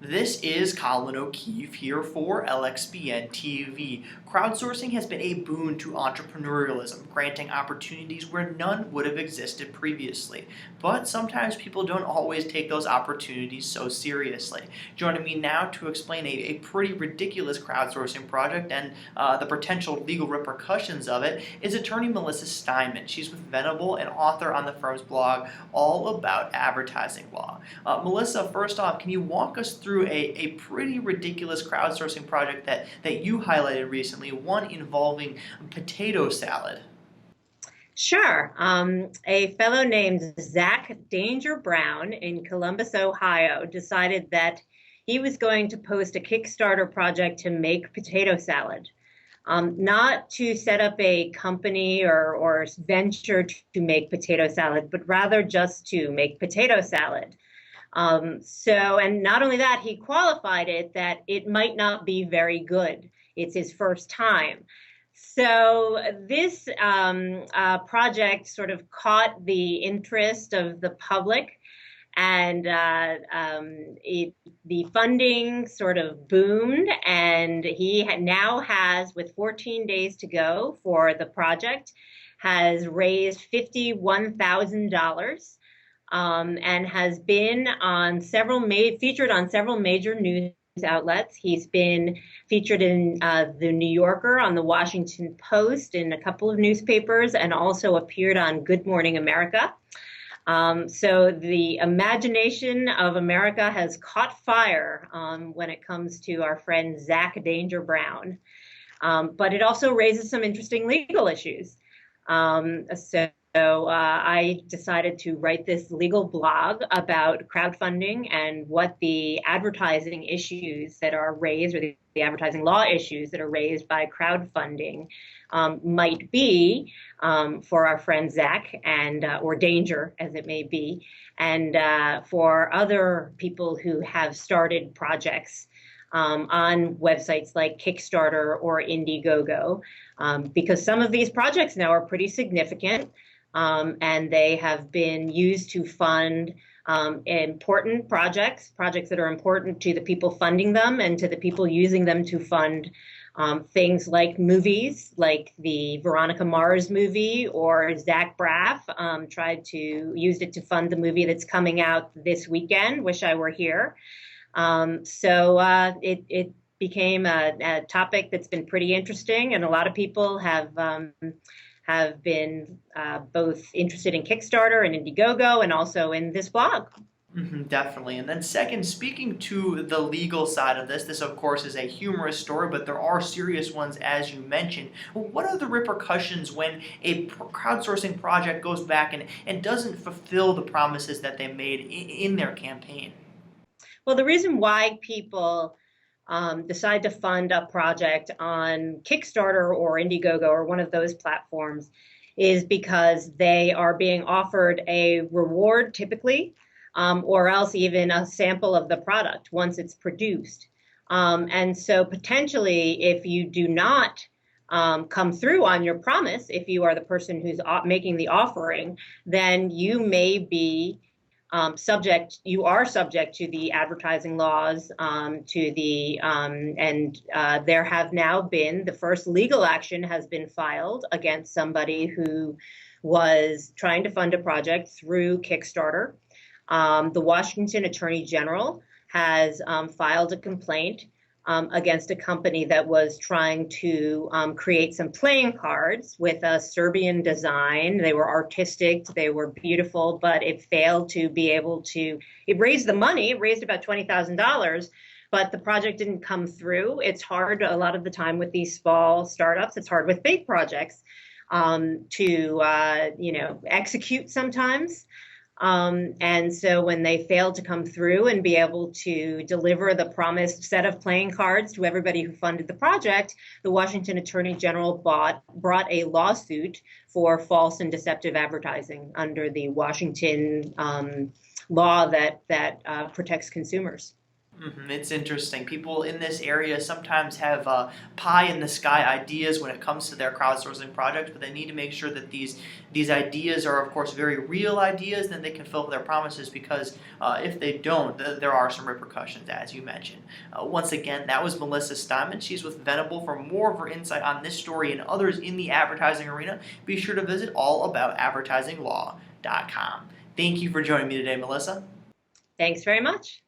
This is Colin O'Keefe here for LXBN TV. Crowdsourcing has been a boon to entrepreneurialism, granting opportunities where none would have existed previously. But sometimes people don't always take those opportunities so seriously. Joining me now to explain a pretty ridiculous crowdsourcing project and the potential legal repercussions of it is attorney Melissa Steinman. She's with Venable and author on the firm's blog all about advertising law. Melissa, first off, can you walk us through a pretty ridiculous crowdsourcing project that you highlighted recently, one involving potato salad? Sure. A fellow named Zach Danger Brown in Columbus, Ohio, decided that he was going to post a Kickstarter project to make potato salad. Not to set up a company or venture to make potato salad, but rather just to make potato salad. And not only that, he qualified it that it might not be very good. It's his first time. So this project sort of caught the interest of the public, and the funding sort of boomed, and he now has, with 14 days to go for the project, has raised $51,000. And has been on featured on several major news outlets. He's been featured in the New Yorker, on the Washington Post, in a couple of newspapers, and also appeared on Good Morning America. So the imagination of America has caught fire when it comes to our friend Zach Danger Brown. But it also raises some interesting legal issues. So I decided to write this legal blog about crowdfunding and what the advertising issues that are raised, or the advertising law issues that are raised by crowdfunding might be for our friend Zach, and or Danger, as it may be, and for other people who have started projects on websites like Kickstarter or Indiegogo, because some of these projects now are pretty significant. And they have been used to fund important projects that are important to the people funding them and to the people using them to fund things like movies, like the Veronica Mars movie, or Zach Braff used it to fund the movie that's coming out this weekend, Wish I Were Here. It became a topic that's been pretty interesting, and a lot of people have been both interested in Kickstarter and Indiegogo, and also in this blog. Definitely. And then second, speaking to the legal side of this of course is a humorous story, but there are serious ones, as you mentioned. What are the repercussions when a crowdsourcing project goes back and doesn't fulfill the promises that they made in their campaign? Well, the reason why people decide to fund a project on Kickstarter or Indiegogo or one of those platforms is because they are being offered a reward, typically, or else even a sample of the product once it's produced. And so potentially, if you do not come through on your promise, if you are the person who's making the offering, then you may be you are subject to the advertising laws, there have now been, the first legal action has been filed against somebody who was trying to fund a project through Kickstarter. The Washington Attorney General has filed a complaint against a company that was trying to create some playing cards with a Serbian design. They were artistic, they were beautiful, but it failed to be able to, it raised the money, it raised about $20,000, but the project didn't come through. It's hard a lot of the time with these small startups, it's hard with big projects to execute sometimes. And so when they failed to come through and be able to deliver the promised set of playing cards to everybody who funded the project, the Washington Attorney General brought a lawsuit for false and deceptive advertising under the Washington law that protects consumers. It's interesting. People in this area sometimes have pie in the sky ideas when it comes to their crowdsourcing projects, but they need to make sure that these ideas are, of course, very real ideas, then they can fulfill their promises, because if they don't, there are some repercussions, as you mentioned. Once again, that was Melissa Steinman. She's with Venable. For more of her insight on this story and others in the advertising arena, be sure to visit allaboutadvertisinglaw.com. Thank you for joining me today, Melissa. Thanks very much.